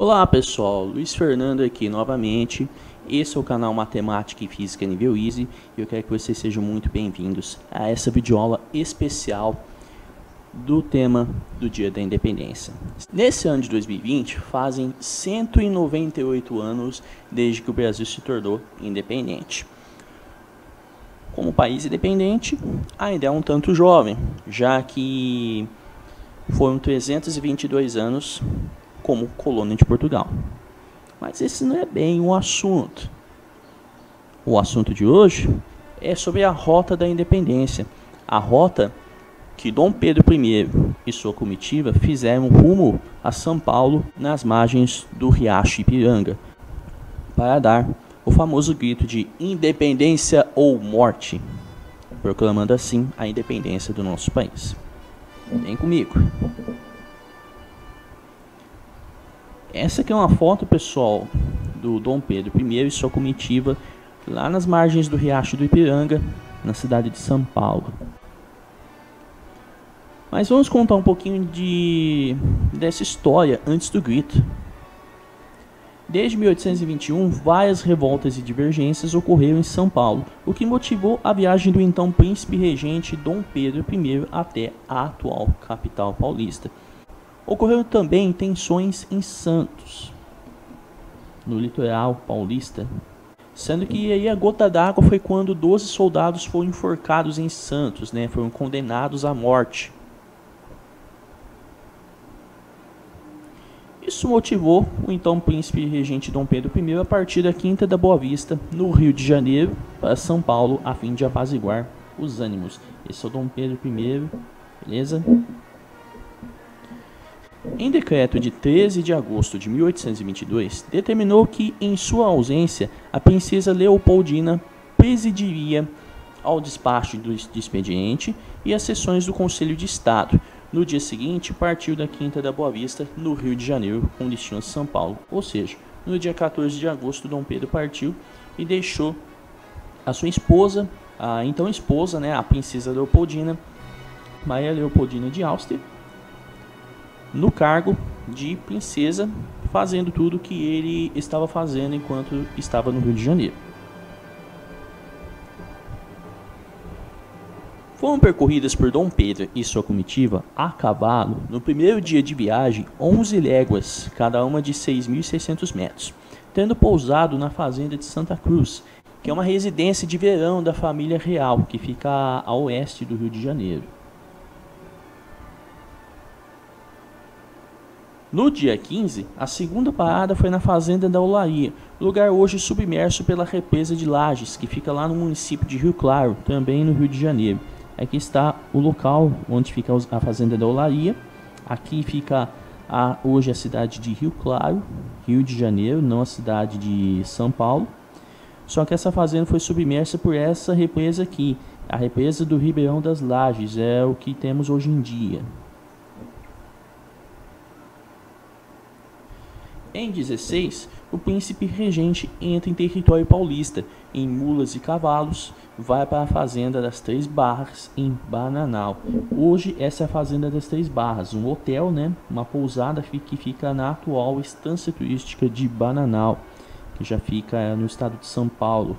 Olá pessoal, Luiz Fernando aqui novamente. Esse é o canal Matemática e Física Nível Easy e eu quero que vocês sejam muito bem-vindos a essa videoaula especial do tema do Dia da Independência. Nesse ano de 2020, fazem 198 anos desde que o Brasil se tornou independente. Como país independente, ainda é um tanto jovem, já que foram 322 anos como colônia de Portugal. Mas esse não é bem o assunto. O assunto de hoje é sobre a Rota da Independência. A rota que Dom Pedro I e sua comitiva fizeram rumo a São Paulo nas margens do Riacho Ipiranga para dar o famoso grito de independência ou morte, proclamando assim a independência do nosso país. Vem comigo. Essa aqui é uma foto, pessoal, do Dom Pedro I e sua comitiva lá nas margens do Riacho do Ipiranga, na cidade de São Paulo. Mas vamos contar um pouquinho dessa história antes do grito. Desde 1821, várias revoltas e divergências ocorreram em São Paulo, o que motivou a viagem do então príncipe regente Dom Pedro I até a atual capital paulista. Ocorreram também tensões em Santos, no litoral paulista, sendo que aí a gota d'água foi quando 12 soldados foram enforcados em Santos, foram condenados à morte. Isso motivou o então príncipe regente Dom Pedro I a partir da Quinta da Boa Vista, no Rio de Janeiro, para São Paulo, a fim de apaziguar os ânimos. Esse é o Dom Pedro I, beleza? Em decreto de 13 de agosto de 1822, determinou que, em sua ausência, a princesa Leopoldina presidiria ao despacho do expediente e as sessões do Conselho de Estado. No dia seguinte, partiu da Quinta da Boa Vista, no Rio de Janeiro, com destino a São Paulo. Ou seja, no dia 14 de agosto, Dom Pedro partiu e deixou a sua esposa, a então esposa, a princesa Leopoldina, Maria Leopoldina de Áustria, no cargo de princesa, fazendo tudo o que ele estava fazendo enquanto estava no Rio de Janeiro. Foram percorridas por Dom Pedro e sua comitiva a cavalo, no primeiro dia de viagem, 11 léguas, cada uma de 6.600 metros, tendo pousado na fazenda de Santa Cruz, que é uma residência de verão da família real, que fica a oeste do Rio de Janeiro. No dia 15, a segunda parada foi na fazenda da Olaria, lugar hoje submerso pela represa de Lages, que fica lá no município de Rio Claro, também no Rio de Janeiro. Aqui está o local onde fica a fazenda da Olaria. Aqui fica hoje a cidade de Rio Claro, Rio de Janeiro, não a cidade de São Paulo. Só que essa fazenda foi submersa por essa represa aqui, a represa do Ribeirão das Lages, é o que temos hoje em dia. Em 16, o príncipe regente entra em território paulista, em mulas e cavalos, vai para a fazenda das Três Barras, em Bananal. Hoje essa é a fazenda das Três Barras, um hotel, uma pousada que fica na atual estância turística de Bananal, que já fica no estado de São Paulo,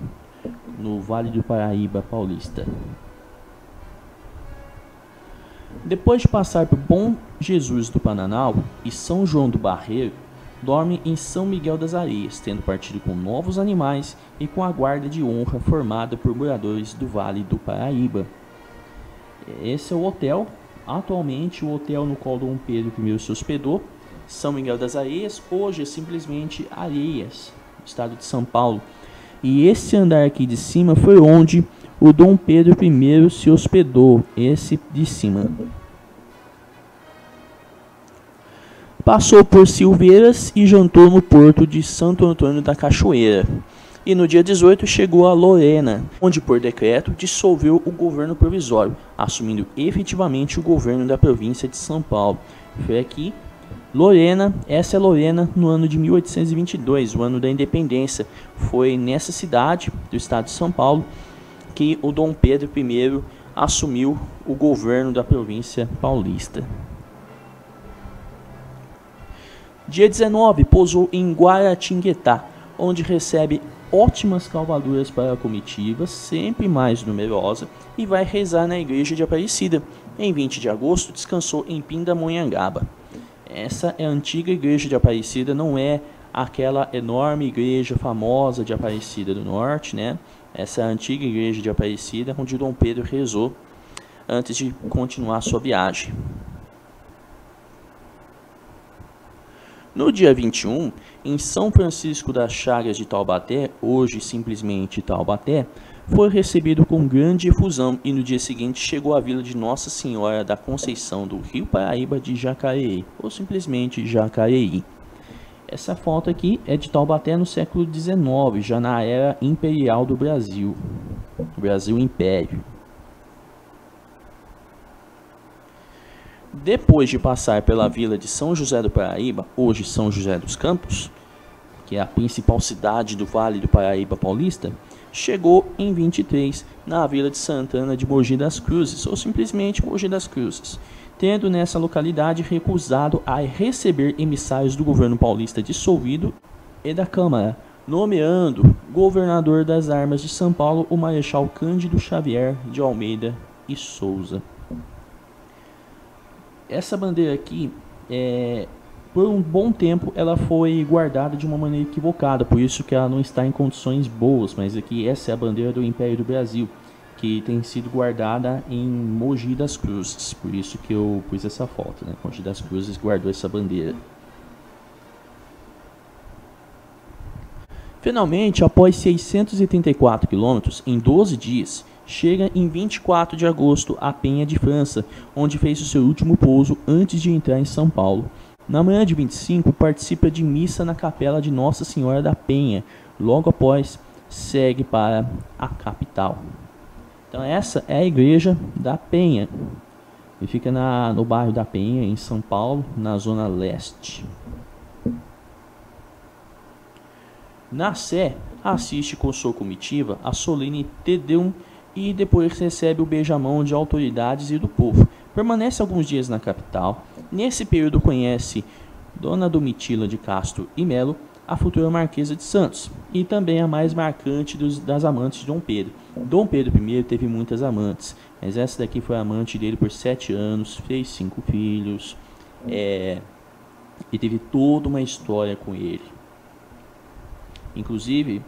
no Vale do Paraíba paulista. Depois de passar por Bom Jesus do Bananal e São João do Barreiro, dorme em São Miguel das Areias, tendo partido com novos animais e com a guarda de honra formada por moradores do Vale do Paraíba. Esse é o hotel, atualmente o hotel no qual Dom Pedro I se hospedou, São Miguel das Areias, hoje é simplesmente Areias, estado de São Paulo. E esse andar aqui de cima foi onde o Dom Pedro I se hospedou, esse de cima. Passou por Silveiras e jantou no porto de Santo Antônio da Cachoeira. E no dia 18 chegou a Lorena, onde por decreto dissolveu o governo provisório, assumindo efetivamente o governo da província de São Paulo. Foi aqui, Lorena, essa é Lorena no ano de 1822, o ano da independência. Foi nessa cidade do estado de São Paulo que o Dom Pedro I assumiu o governo da província paulista. Dia 19, pousou em Guaratinguetá, onde recebe ótimas cavalturas para a comitiva, sempre mais numerosa, e vai rezar na igreja de Aparecida. Em 20 de agosto, descansou em Pindamonhangaba. Essa é a antiga igreja de Aparecida, não é aquela enorme igreja famosa de Aparecida do Norte, né? Essa é a antiga igreja de Aparecida, onde Dom Pedro rezou antes de continuar sua viagem. No dia 21, em São Francisco das Chagas de Taubaté, hoje simplesmente Taubaté, foi recebido com grande efusão e no dia seguinte chegou à vila de Nossa Senhora da Conceição do Rio Paraíba de Jacareí, ou simplesmente Jacareí. Essa foto aqui é de Taubaté no século XIX, já na era imperial do Brasil, Brasil Império. Depois de passar pela vila de São José do Paraíba, hoje São José dos Campos, que é a principal cidade do Vale do Paraíba paulista, chegou em 23 na vila de Santana de Mogi das Cruzes, ou simplesmente Mogi das Cruzes, tendo nessa localidade recusado a receber emissários do governo paulista dissolvido e da Câmara, nomeando governador das armas de São Paulo o Marechal Cândido Xavier de Almeida e Souza. Essa bandeira aqui, por um bom tempo, ela foi guardada de uma maneira equivocada, por isso que ela não está em condições boas, mas aqui essa é a bandeira do Império do Brasil, que tem sido guardada em Mogi das Cruzes, por isso que eu pus essa foto, né? Mogi das Cruzes guardou essa bandeira. Finalmente, após 684 quilômetros, em 12 dias, chega em 24 de agosto a Penha de França, onde fez o seu último pouso antes de entrar em São Paulo. Na manhã de 25, participa de missa na capela de Nossa Senhora da Penha. Logo após, segue para a capital. Então essa é a igreja da Penha. E fica no bairro da Penha, em São Paulo, na zona leste. Na Sé, assiste com sua comitiva a solene Te Deum e depois recebe o beijamão de autoridades e do povo. Permanece alguns dias na capital. Nesse período conhece Dona Domitila de Castro e Melo, a futura Marquesa de Santos, e também a mais marcante das amantes de Dom Pedro. Dom Pedro I teve muitas amantes, mas essa daqui foi a amante dele por 7 anos, fez 5 filhos, e teve toda uma história com ele. Inclusive,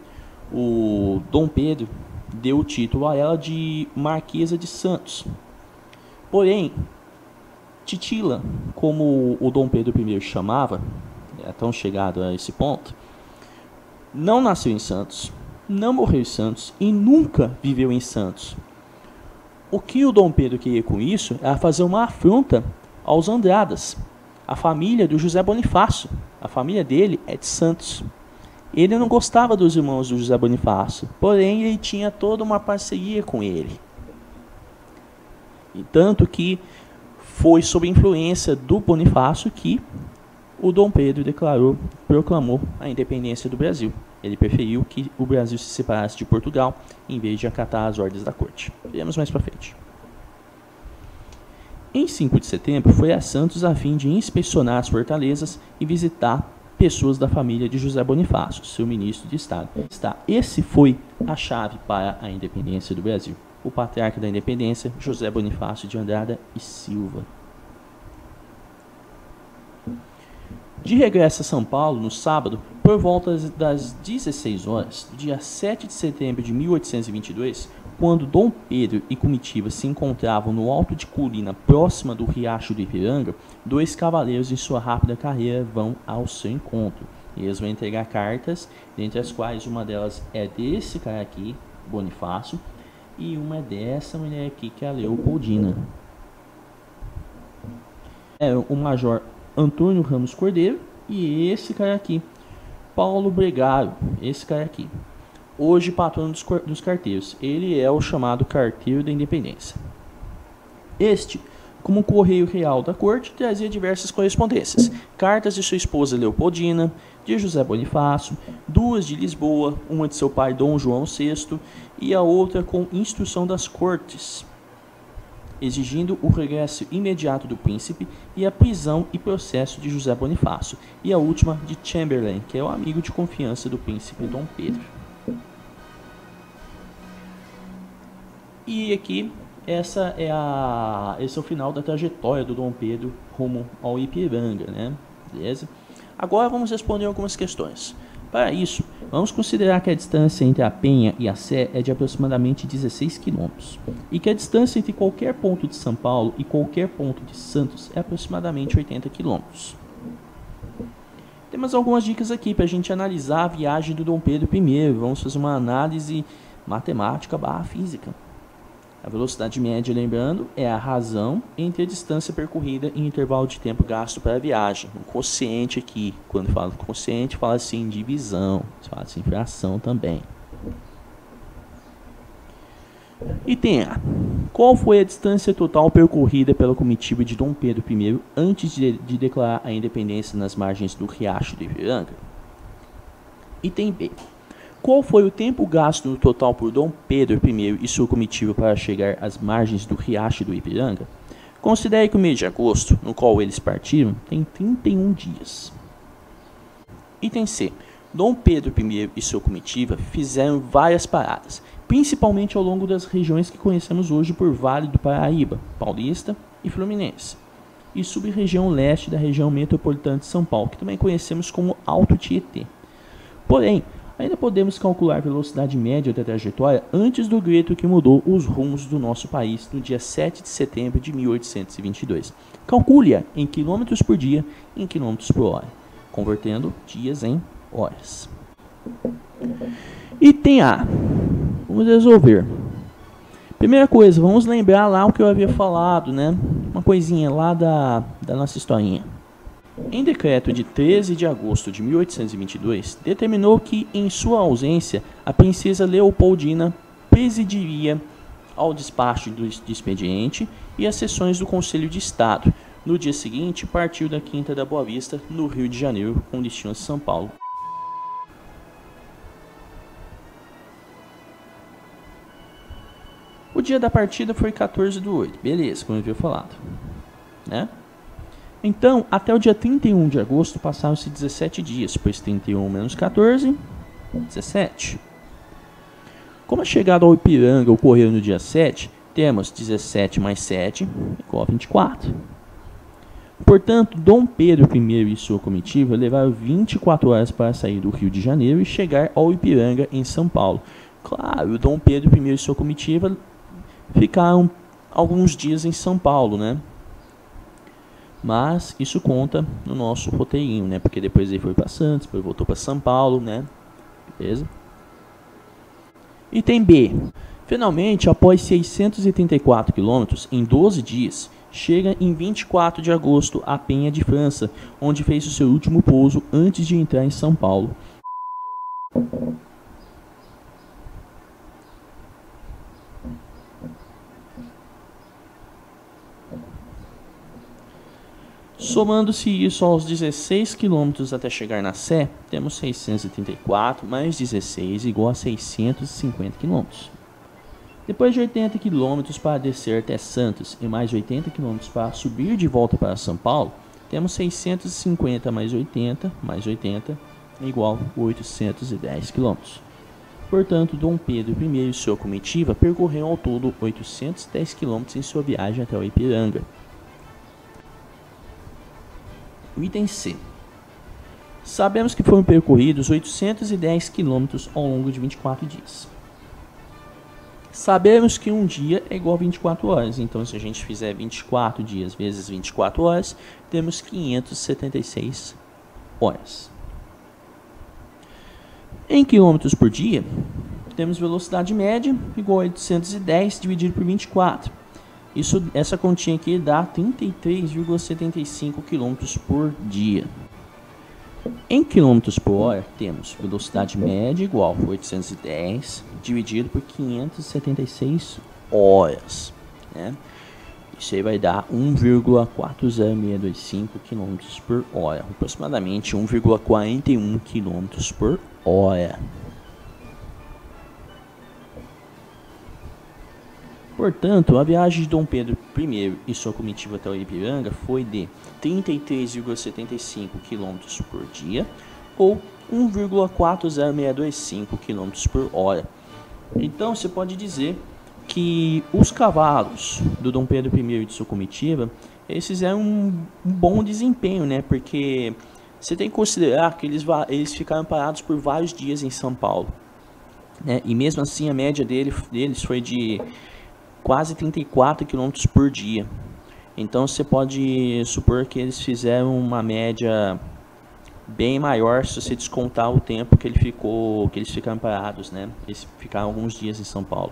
o Dom Pedro deu o título a ela de Marquesa de Santos. Porém, Titila, como o Dom Pedro I chamava, tão chegado a esse ponto, não nasceu em Santos, não morreu em Santos e nunca viveu em Santos. O que o Dom Pedro queria com isso era fazer uma afronta aos Andradas, a família do José Bonifácio. A família dele é de Santos. Ele não gostava dos irmãos do José Bonifácio, porém ele tinha toda uma parceria com ele. E tanto que foi sob influência do Bonifácio que o Dom Pedro proclamou a independência do Brasil. Ele preferiu que o Brasil se separasse de Portugal, em vez de acatar as ordens da corte. Veremos mais para frente. Em 5 de setembro, foi a Santos a fim de inspecionar as fortalezas e visitar pessoas da família de José Bonifácio, seu ministro de Estado. Esse foi a chave para a independência do Brasil. O patriarca da independência, José Bonifácio de Andrada e Silva. De regresso a São Paulo, no sábado, por volta das 16 horas, dia 7 de setembro de 1822, quando Dom Pedro e comitiva se encontravam no alto de colina próxima do Riacho do Ipiranga, 2 cavaleiros em sua rápida carreira vão ao seu encontro. Eles vão entregar cartas, dentre as quais uma delas é desse cara aqui, Bonifácio, e uma é dessa mulher aqui, que é a Leopoldina. É o Major Antônio Ramos Cordeiro e esse cara aqui, Paulo Bregaro, esse cara aqui. Hoje patrono dos carteiros, ele é o chamado Carteiro da Independência. Este, como correio real da corte, trazia diversas correspondências, cartas de sua esposa Leopoldina, de José Bonifácio, 2 de Lisboa, uma de seu pai Dom João VI e a outra com instrução das cortes. exigindo o regresso imediato do príncipe e a prisão e processo de José Bonifácio, e a última de Chamberlain, que é o amigo de confiança do príncipe Dom Pedro. E aqui, esse é o final da trajetória do Dom Pedro rumo ao Ipiranga, né? Beleza? Agora vamos responder algumas questões. Para isso, vamos considerar que a distância entre a Penha e a Sé é de aproximadamente 16 km, e que a distância entre qualquer ponto de São Paulo e qualquer ponto de Santos é aproximadamente 80 km. Temos algumas dicas aqui para a gente analisar a viagem do Dom Pedro I. Vamos fazer uma análise matemática / física. A velocidade média, lembrando, é a razão entre a distância percorrida e o intervalo de tempo gasto para a viagem. O quociente aqui, quando fala quociente, fala assim divisão, fala assim fração também. Item A. Qual foi a distância total percorrida pela comitiva de Dom Pedro I antes de declarar a independência nas margens do Riacho do Ipiranga? Item B. Qual foi o tempo gasto no total por Dom Pedro I e sua comitiva para chegar às margens do Riacho do Ipiranga? Considere que o mês de agosto, no qual eles partiram, tem 31 dias. Item C. Dom Pedro I e sua comitiva fizeram várias paradas, principalmente ao longo das regiões que conhecemos hoje por Vale do Paraíba, Paulista e Fluminense, e sub-região leste da região metropolitana de São Paulo, que também conhecemos como Alto Tietê. Porém, ainda podemos calcular a velocidade média da trajetória antes do grito que mudou os rumos do nosso país no dia 7 de setembro de 1822. Calcule-a em km por dia e em km por hora, convertendo dias em horas. Item A. Vamos resolver. Primeira coisa, vamos lembrar lá o que eu havia falado, né? Uma coisinha lá da nossa historinha. Em decreto de 13 de agosto de 1822, determinou que, em sua ausência, a princesa Leopoldina presidiria ao despacho do expediente e as sessões do Conselho de Estado. No dia seguinte, partiu da Quinta da Boa Vista, no Rio de Janeiro, com destino a São Paulo. O dia da partida foi 14/8, beleza, como eu havia falado, né? Então, até o dia 31 de agosto passaram-se 17 dias, pois 31 menos 14, 17. Como a chegada ao Ipiranga ocorreu no dia 7, temos 17 mais 7 igual a 24. Portanto, Dom Pedro I e sua comitiva levaram 24 horas para sair do Rio de Janeiro e chegar ao Ipiranga, em São Paulo. Claro, Dom Pedro I e sua comitiva ficaram alguns dias em São Paulo, né? Mas isso conta no nosso roteirinho, né? Porque depois ele foi para Santos, depois voltou para São Paulo, né? Beleza? Item B. Finalmente, após 634 km, em 12 dias, chega em 24 de agosto a Penha de França, onde fez o seu último pouso antes de entrar em São Paulo. Somando-se isso aos 16 km até chegar na Sé, temos 634 mais 16 igual a 650 km. Depois de 80 km para descer até Santos e mais 80 km para subir de volta para São Paulo, temos 650 mais 80 igual a 810 km. Portanto, Dom Pedro I e sua comitiva percorreram ao todo 810 km em sua viagem até o Ipiranga. Item C. Sabemos que foram percorridos 810 km ao longo de 24 dias. Sabemos que um dia é igual a 24 horas, então se a gente fizer 24 dias vezes 24 horas, temos 576 horas. Em quilômetros por dia, temos velocidade média igual a 810 dividido por 24. Essa continha aqui dá 33,75 km por dia. Em quilômetros por hora, temos velocidade média igual a 810 dividido por 576 horas, né? Isso aí vai dar 1,40625 km por hora, aproximadamente 1,41 km por hora. Portanto, a viagem de Dom Pedro I e sua comitiva até o Ipiranga foi de 33,75 km por dia ou 1,40625 km por hora. Então você pode dizer que os cavalos do Dom Pedro I e de sua comitiva, eles fizeram um bom desempenho, né? Porque você tem que considerar que eles ficaram parados por vários dias em São Paulo, né? E mesmo assim a média deles foi de quase 34 km por dia. Então você pode supor que eles fizeram uma média bem maior se você descontar o tempo que eles ficaram parados, né? Eles ficaram alguns dias em São Paulo.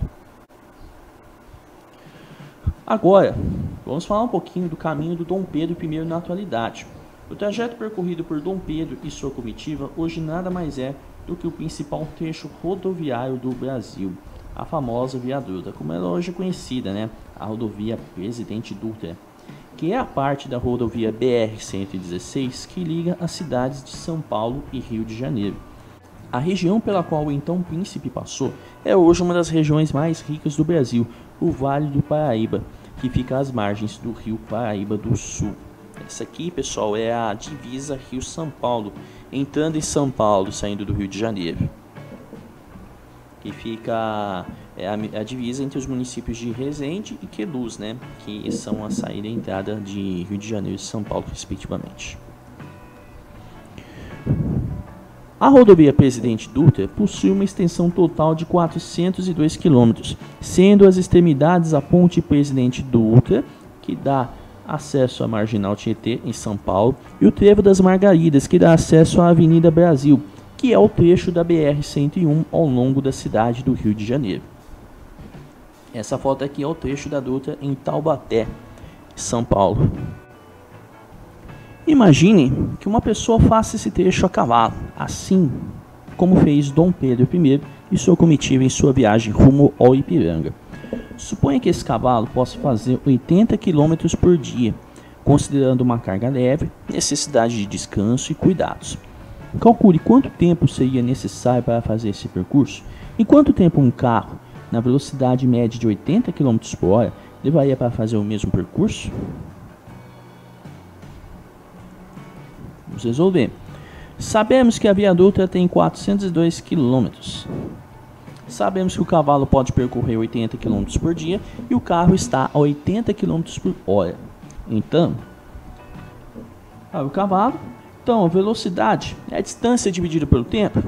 Agora, vamos falar um pouquinho do caminho do Dom Pedro I na atualidade. O trajeto percorrido por Dom Pedro e sua comitiva hoje nada mais é do que o principal trecho rodoviário do Brasil, a famosa Via Dutra, como ela hoje é conhecida, né? A rodovia Presidente Dutra, que é a parte da rodovia BR-116 que liga as cidades de São Paulo e Rio de Janeiro. A região pela qual o então príncipe passou é hoje uma das regiões mais ricas do Brasil, o Vale do Paraíba, que fica às margens do Rio Paraíba do Sul. Essa aqui, pessoal, é a divisa Rio-São Paulo, entrando em São Paulo, saindo do Rio de Janeiro. Que fica a divisa entre os municípios de Resende e Queluz, né? Que são a saída e a entrada de Rio de Janeiro e São Paulo, respectivamente. A rodovia Presidente Dutra possui uma extensão total de 402 km, sendo as extremidades a ponte Presidente Dutra, que dá acesso à Marginal Tietê, em São Paulo, e o trevo das Margaridas, que dá acesso à Avenida Brasil, que é o trecho da BR-101 ao longo da cidade do Rio de Janeiro. Essa foto aqui é o trecho da Dutra em Taubaté, São Paulo. Imagine que uma pessoa faça esse trecho a cavalo, assim como fez Dom Pedro I e sua comitiva em sua viagem rumo ao Ipiranga. Suponha que esse cavalo possa fazer 80 km por dia, considerando uma carga leve, necessidade de descanso e cuidados. Calcule quanto tempo seria necessário para fazer esse percurso e quanto tempo um carro, na velocidade média de 80 km por hora, levaria para fazer o mesmo percurso? Vamos resolver. Sabemos que a Via Dutra tem 402 km. Sabemos que o cavalo pode percorrer 80 km por dia e o carro está a 80 km por hora. Então, o cavalo, então a velocidade é a distância dividida pelo tempo.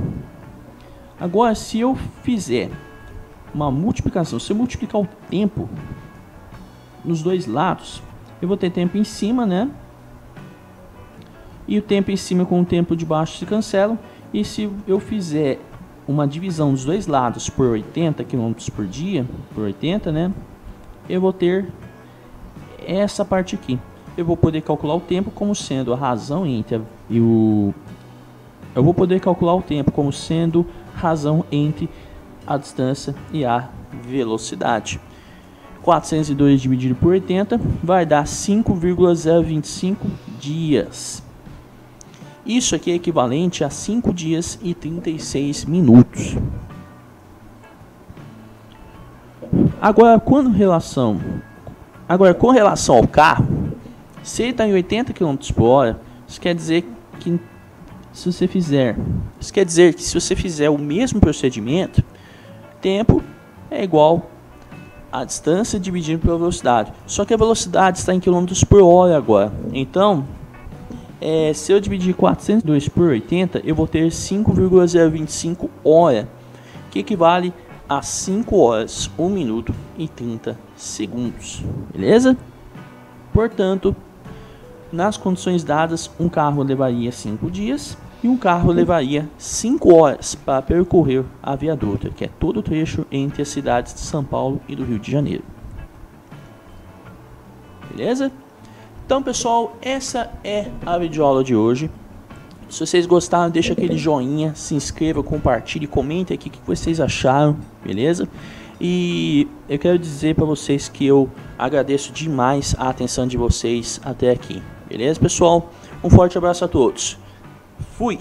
Agora, se eu fizer uma multiplicação, se eu multiplicar o tempo nos dois lados, eu vou ter tempo em cima, né? E o tempo em cima com o tempo de baixo se cancelam. E se eu fizer uma divisão dos dois lados por 80 km por dia, por 80, né? Eu vou ter essa parte aqui. Eu vou poder calcular o tempo como sendo a razão entre eu vou poder calcular o tempo como sendo razão entre a distância e a velocidade. 402 dividido por 80 vai dar 5,025 dias. Isso aqui é equivalente a 5 dias e 36 minutos. Agora, com relação ao carro, se ele está em 80 km por hora, isso quer dizer que se você fizer o mesmo procedimento, tempo é igual a distância dividido pela velocidade. Só que a velocidade está em km por hora agora. Então, se eu dividir 402 por 80, eu vou ter 5,025 hora, que equivale a 5 horas, 1 minuto e 30 segundos. Beleza? Portanto, nas condições dadas, um carro levaria 5 dias e um carro levaria 5 horas para percorrer a Via Dutra, que é todo o trecho entre as cidades de São Paulo e do Rio de Janeiro. Beleza? Então, pessoal, essa é a videoaula de hoje. Se vocês gostaram, deixa aquele joinha, se inscreva, compartilhe, comente aqui o que vocês acharam, beleza? E eu quero dizer para vocês que eu agradeço demais a atenção de vocês até aqui, beleza, pessoal? Um forte abraço a todos. Fui!